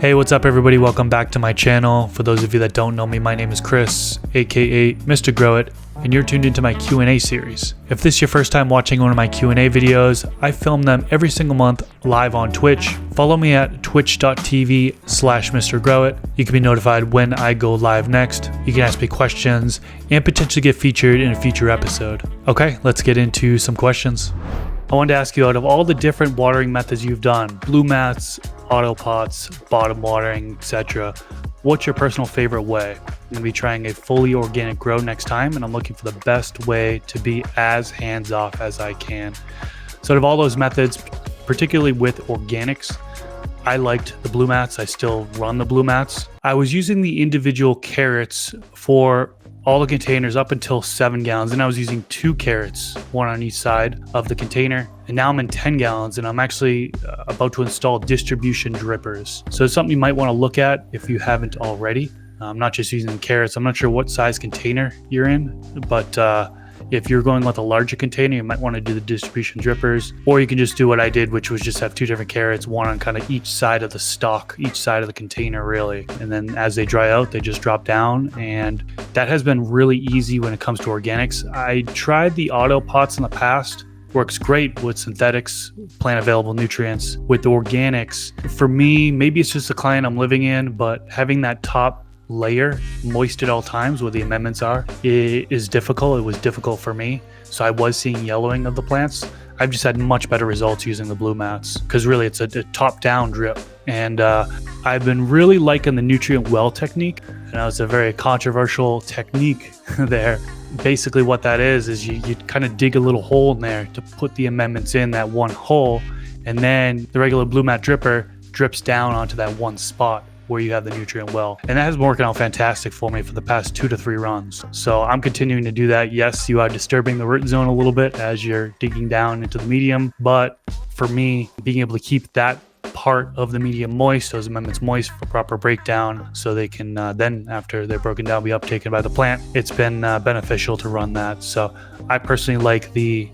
Hey, what's up everybody? Welcome back to my channel. For those of you that don't know me, my name is Chris, aka Mr. Grow It, and you're tuned into my Q&A series. If this is your first time watching one of my Q&A videos, I film them every single month live on Twitch. Follow me at twitch.tv/Mr. Grow It. You can be notified when I go live next. You can ask me questions and potentially get featured in a future episode. Okay, let's get into some questions. I wanted to ask you, out of all the different watering methods you've done, blue mats, auto pots, bottom watering, etc., what's your personal favorite way? I'm going to be trying a fully organic grow next time, and I'm looking for the best way to be as hands-off as I can. So out of all those methods, particularly with organics, I liked the blue mats. I still run the blue mats. I was using the individual carrots for all the containers up until 7 gallons, and I was using 2 carrots, one on each side of the container, and now I'm in 10 gallons, and I'm actually about to install distribution drippers. So it's something you might want to look at if you haven't already. I'm not just using carrots. I'm not sure what size container you're in, but if you're going with a larger container, you might want to do the distribution drippers, or you can just do what I did, which was just have 2 different carrots, one on kind of each side of the stalk, each side of the container really. And then as they dry out, they just drop down, and that has been really easy when it comes to organics. I tried the auto pots in the past. Works great with synthetics, plant available nutrients. With the organics, for me, maybe it's just the client I'm living in, but having that top layer moist at all times where the amendments are is difficult. It was difficult for me, so I was seeing yellowing of the plants. I've just had much better results using the blue mats because really it's a top-down drip, and I've been really liking the nutrient well technique. And it's a very controversial technique there. Basically what that is you kind of dig a little hole in there to put the amendments in that one hole, and then the regular blue mat dripper drips down onto that one spot where you have the nutrient well. And that has been working out fantastic for me for the past 2 to 3 runs. So I'm continuing to do that. Yes, you are disturbing the root zone a little bit as you're digging down into the medium, but for me, being able to keep that part of the medium moist, those amendments moist for proper breakdown, so they can then, after they're broken down, be uptaken by the plant, it's been beneficial to run that. So I personally like the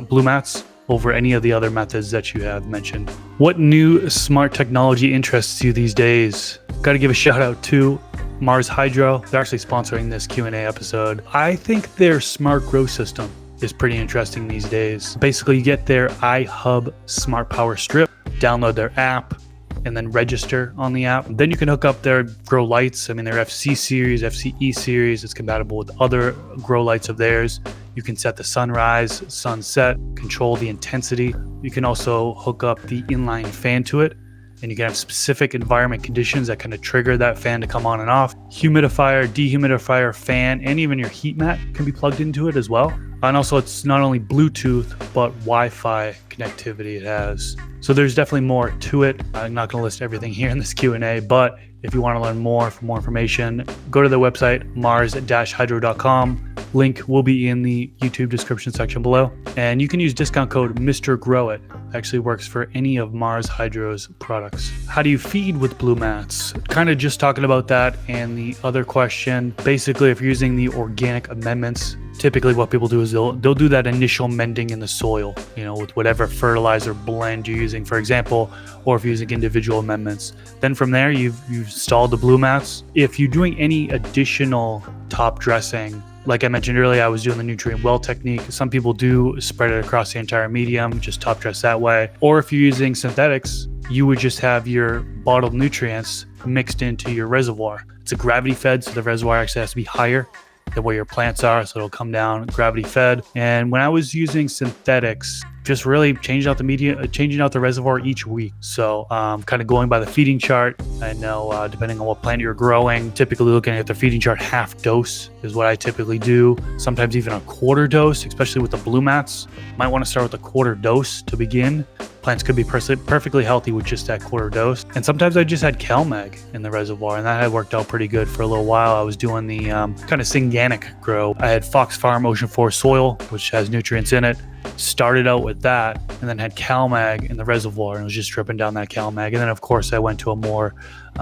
blue mats over any of the other methods that you have mentioned. What new smart technology interests you these days? Got to give a shout out to Mars Hydro. They're actually sponsoring this Q&A episode. I think their smart grow system is pretty interesting these days. Basically, you get their iHub smart power strip, download their app, and then register on the app. Then you can hook up their grow lights. I mean, their FC series, FCE series, it's compatible with other grow lights of theirs. You can set the sunrise, sunset, control the intensity. You can also hook up the inline fan to it, and you can have specific environment conditions that kind of trigger that fan to come on and off. Humidifier, dehumidifier, fan, and even your heat mat can be plugged into it as well. And also it's not only Bluetooth, but Wi-Fi connectivity it has. So there's definitely more to it. I'm not going to list everything here in this Q&A, but if you want to learn more, for more information, go to their website, mars-hydro.com. Link will be in the YouTube description section below. And you can use discount code Mr. Grow It. Actually works for any of Mars Hydro's products. How do you feed with blue mats? Kind of just talking about that. And the other question, basically if you're using the organic amendments, typically what people do is they'll do that initial mending in the soil, with whatever fertilizer blend you're using, for example, or if you're using individual amendments. Then from there, you've installed the blue mats. If you're doing any additional top dressing, like I mentioned earlier, I was doing the nutrient well technique. Some people do spread it across the entire medium, just top dress that way. Or if you're using synthetics, you would just have your bottled nutrients mixed into your reservoir. It's a gravity fed, so the reservoir actually has to be higher than where your plants are, so it'll come down gravity fed. And when I was using synthetics, just really changing out the reservoir each week. So kind of going by the feeding chart. I know depending on what plant you're growing, typically looking at the feeding chart, half dose is what I typically do. Sometimes even a quarter dose, especially with the blue mats. Might want to start with a quarter dose to begin. Plants could be perfectly healthy with just that quarter dose. And sometimes I just had CalMag in the reservoir, and that had worked out pretty good for a little while. I was doing the kind of synganic grow. I had Fox Farm Ocean Forest soil, which has nutrients in it. Started out with that, and then had CalMag in the reservoir, and was just dripping down that CalMag. And then of course I went to a more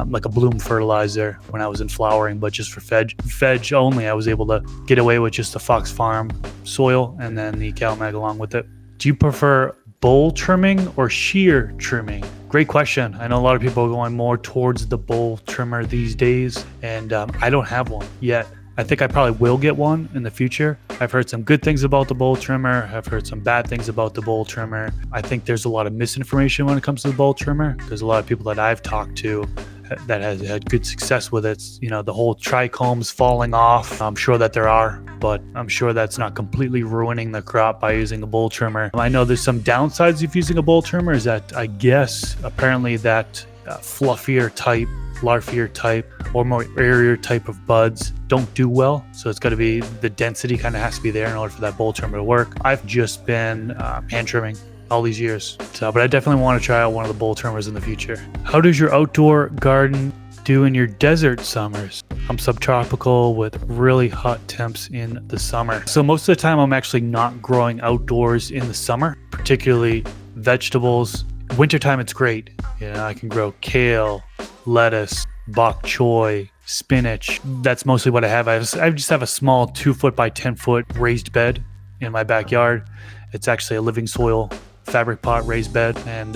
like a bloom fertilizer when I was in flowering, but just for veg only, I was able to get away with just the Fox Farm soil and then the CalMag along with it. Do you prefer bowl trimming or shear trimming? Great question. I know a lot of people are going more towards the bowl trimmer these days, and I don't have one yet. I think I probably will get one in the future. I've heard some good things about the bowl trimmer. I've heard some bad things about the bowl trimmer. I think there's a lot of misinformation when it comes to the bowl trimmer. There's a lot of people that I've talked to that has had good success with it. You know, the whole trichomes falling off. I'm sure that there are, but I'm sure that's not completely ruining the crop by using a bowl trimmer. I know there's some downsides of using a bowl trimmer is that I guess apparently that fluffier type, larfier type, or more airier type of buds don't do well. So it's got to be, the density kind of has to be there in order for that bowl trimmer to work. I've just been hand trimming all these years. So, but I definitely want to try out one of the bowl trimmers in the future. How does your outdoor garden do in your desert summers? I'm subtropical with really hot temps in the summer. So most of the time I'm actually not growing outdoors in the summer, particularly vegetables. Wintertime it's great. You know, I can grow kale, lettuce, bok choy, spinach. That's mostly what I have. I just have a small 2-foot by 10-foot raised bed in my backyard. It's actually a living soil fabric pot raised bed, and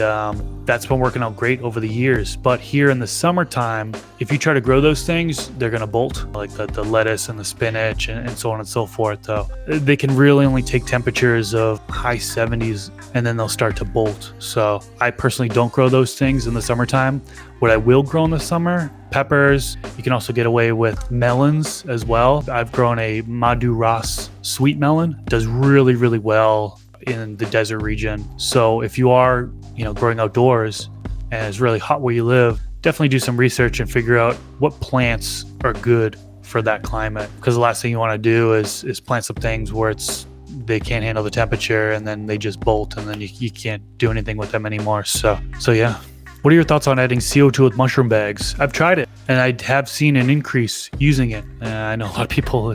that's been working out great over the years. But here in the summertime, if you try to grow those things, they're gonna bolt, like the lettuce and the spinach and so on and so forth. Though they can really only take temperatures of high 70s and then they'll start to bolt. So I personally don't grow those things in the summertime. What I will grow in the summer, peppers. You can also get away with melons as well. I've grown a Maduras sweet melon. Does really, really well in the desert region. So if you are, you know, growing outdoors and it's really hot where you live, definitely do some research and figure out what plants are good for that climate. Because the last thing you want to do is plant some things where they can't handle the temperature and then they just bolt and then you can't do anything with them anymore. So yeah. What are your thoughts on adding CO2 with mushroom bags? I've tried it and I have seen an increase using it. I know a lot of people,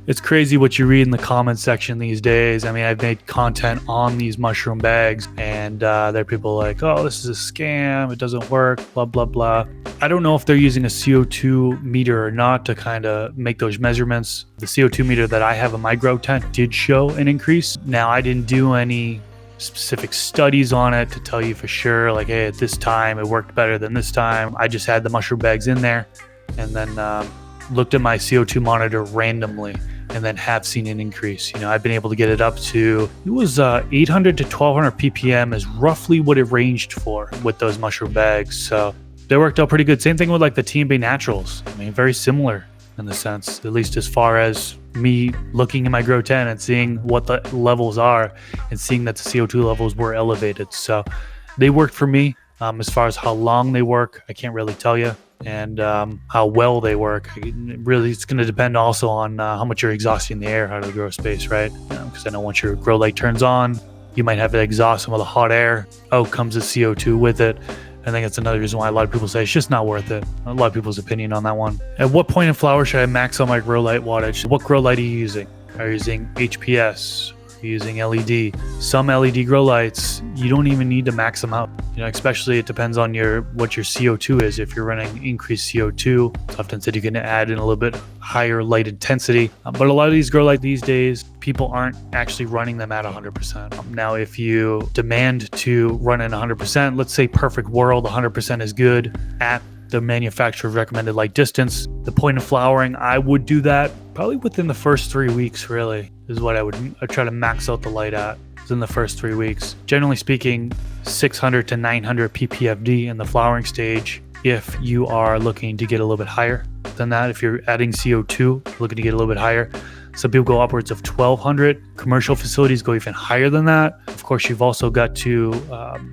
it's crazy what you read in the comment section these days. I mean, I've made content on these mushroom bags and there are people like, oh, this is a scam. It doesn't work, blah, blah, blah. I don't know if they're using a CO2 meter or not to kind of make those measurements. The CO2 meter that I have in my grow tent did show an increase. Now, I didn't do any specific studies on it to tell you for sure, like, hey, at this time it worked better than this time. I just had the mushroom bags in there and then looked at my CO2 monitor randomly and then have seen an increase. You know, I've been able to get it up to, it was 800 to 1200 ppm is roughly what it ranged for with those mushroom bags. So they worked out pretty good. Same thing with like the TMB Naturals. I mean, very similar in the sense, at least as far as me looking in my grow tent and seeing what the levels are and seeing that the CO2 levels were elevated. So they worked for me. As far as how long they work, I can't really tell you. And how well they work, really, it's going to depend also on how much you're exhausting the air out of the grow space, right? Because I know once your grow light turns on, you might have to exhaust some of the hot air. Out comes the CO2 with it. I think that's another reason why a lot of people say it's just not worth it. A lot of people's opinion on that one. At what point in flower should I max out my grow light wattage? What grow light are you using? Are you using HPS? Are you using LED? Some LED grow lights, you don't even need to max them out. You know, especially it depends on what your CO2 is. If you're running increased CO2, it's often said you can add in a little bit higher light intensity. But a lot of these grow lights these days, people aren't actually running them at 100%. Now, if you demand to run at 100%, let's say perfect world, 100% is good at the manufacturer's recommended light distance. The point of flowering, I would do that probably within the first 3 weeks, really, is what I'd try to max out the light at. In the first 3 weeks. Generally speaking, 600 to 900 ppfd in the flowering stage. If you are looking to get a little bit higher than that, if you're adding CO2, looking to get a little bit higher, some people go upwards of 1200. Commercial facilities go even higher than that. Of course, you've also got to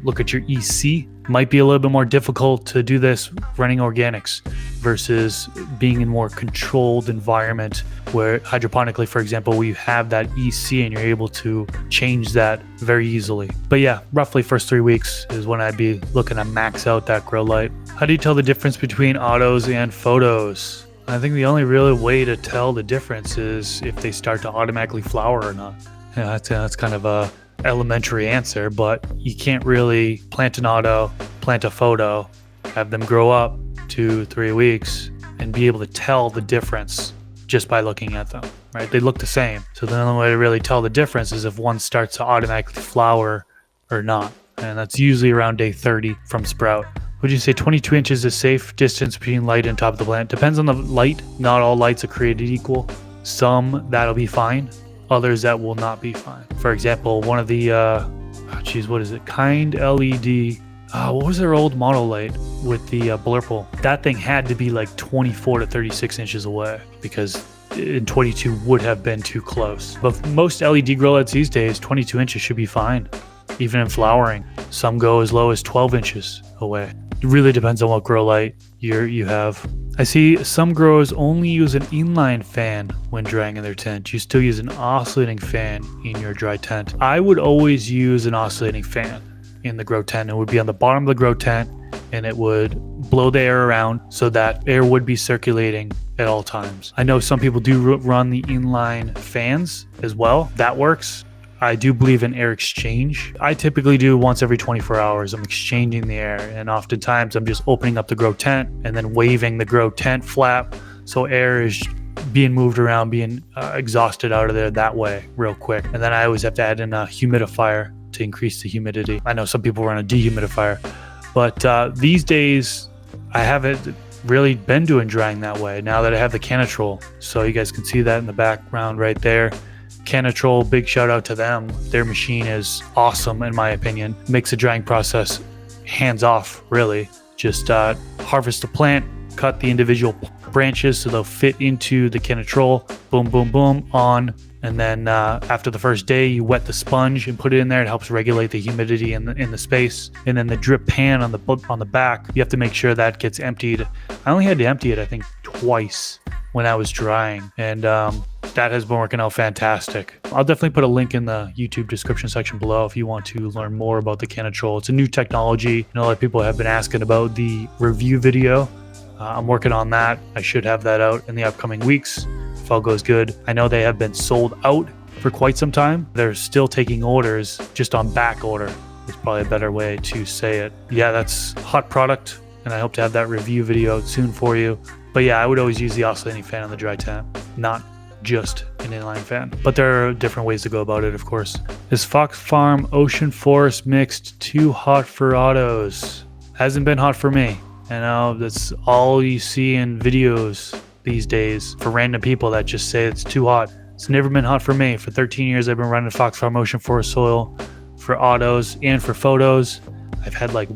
look at your EC. Might be a little bit more difficult to do this running organics versus being in more controlled environment where hydroponically, for example, where you have that EC and you're able to change that very easily. But yeah, roughly first 3 weeks is when I'd be looking to max out that grow light. How do you tell the difference between autos and photos? I think the only real way to tell the difference is if they start to automatically flower or not. Yeah, that's kind of a elementary answer, but you can't really plant an auto, plant a photo, have them grow up 2-3 weeks and be able to tell the difference just by looking at them, right? They look the same. So the only way to really tell the difference is if one starts to automatically flower or not. And that's usually around day 30 from sprout. Would you say 22 inches is safe distance between light and top of the plant? Depends on the light. Not all lights are created equal. Some that'll be fine, others that will not be fine. For example, one of the, what is it? Kind LED. What was their old model light with the blurple? That thing had to be like 24 to 36 inches away because in 22 would have been too close. But most LED grow lights these days, 22 inches should be fine. Even in flowering, some go as low as 12 inches away. It really depends on what grow light you have. I see some growers only use an inline fan when drying in their tent. You still use an oscillating fan in your dry tent. I would always use an oscillating fan in the grow tent. It would be on the bottom of the grow tent and it would blow the air around so that air would be circulating at all times. I know some people do run the inline fans as well. That works. I do believe in air exchange. I typically do once every 24 hours. I'm exchanging the air, and oftentimes I'm just opening up the grow tent and then waving the grow tent flap so air is being moved around, being exhausted out of there that way real quick. And then I always have to add in a humidifier to increase the humidity. I know some people run a dehumidifier, but these days I haven't really been doing drying that way now that I have the Canitrol. So you guys can see that in the background right there. Canitrol, big shout out to them. Their machine is awesome in my opinion. Makes the drying process hands off, really. Just harvest the plant, cut the individual branches so they'll fit into the Canitrol. Boom, boom, boom, on. And then after the first day, you wet the sponge and put it in there. It helps regulate the humidity in the space. And then the drip pan on the back, you have to make sure that gets emptied. I only had to empty it, I think, twice when I was drying. And that has been working out fantastic. I'll definitely put a link in the YouTube description section below if you want to learn more about the Canitrol. It's a new technology. I know a lot of people have been asking about the review video. I'm working on that. I should have that out in the upcoming weeks if all goes good. I know they have been sold out for quite some time. They're still taking orders just on back order. It's probably a better way to say it. Yeah, that's hot product, and I hope to have that review video out soon for you. But yeah, I would always use the oscillating fan on the dry tent, not just an inline fan. But there are different ways to go about it, of course. Is Fox Farm Ocean Forest mixed too hot for autos? Hasn't been hot for me. I know that's all you see in videos these days for random people that just say it's too hot. It's never been hot for me. For 13 years, I've been running Fox Farm Ocean Forest soil for autos and for photos. I've had like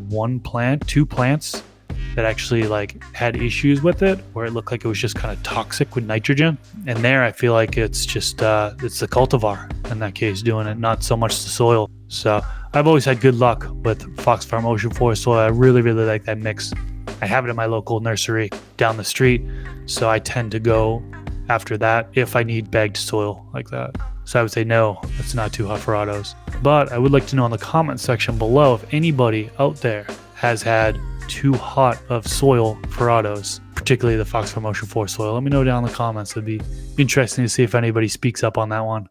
two plants that actually like had issues with it where it looked like it was just kind of toxic with nitrogen. And there I feel like it's just it's the cultivar in that case doing it, not so much the soil. So I've always had good luck with Fox Farm Ocean Forest soil. I really like that mix. I have it in my local nursery down the street, so I tend to go after that if I need bagged soil like that. So I would say no, it's not too hot for autos. But I would like to know in the comment section below if anybody out there has had too hot of soil for autos, particularly the Fox Farm Ocean Forest soil. Let me know down in the comments. It'd be interesting to see if anybody speaks up on that one.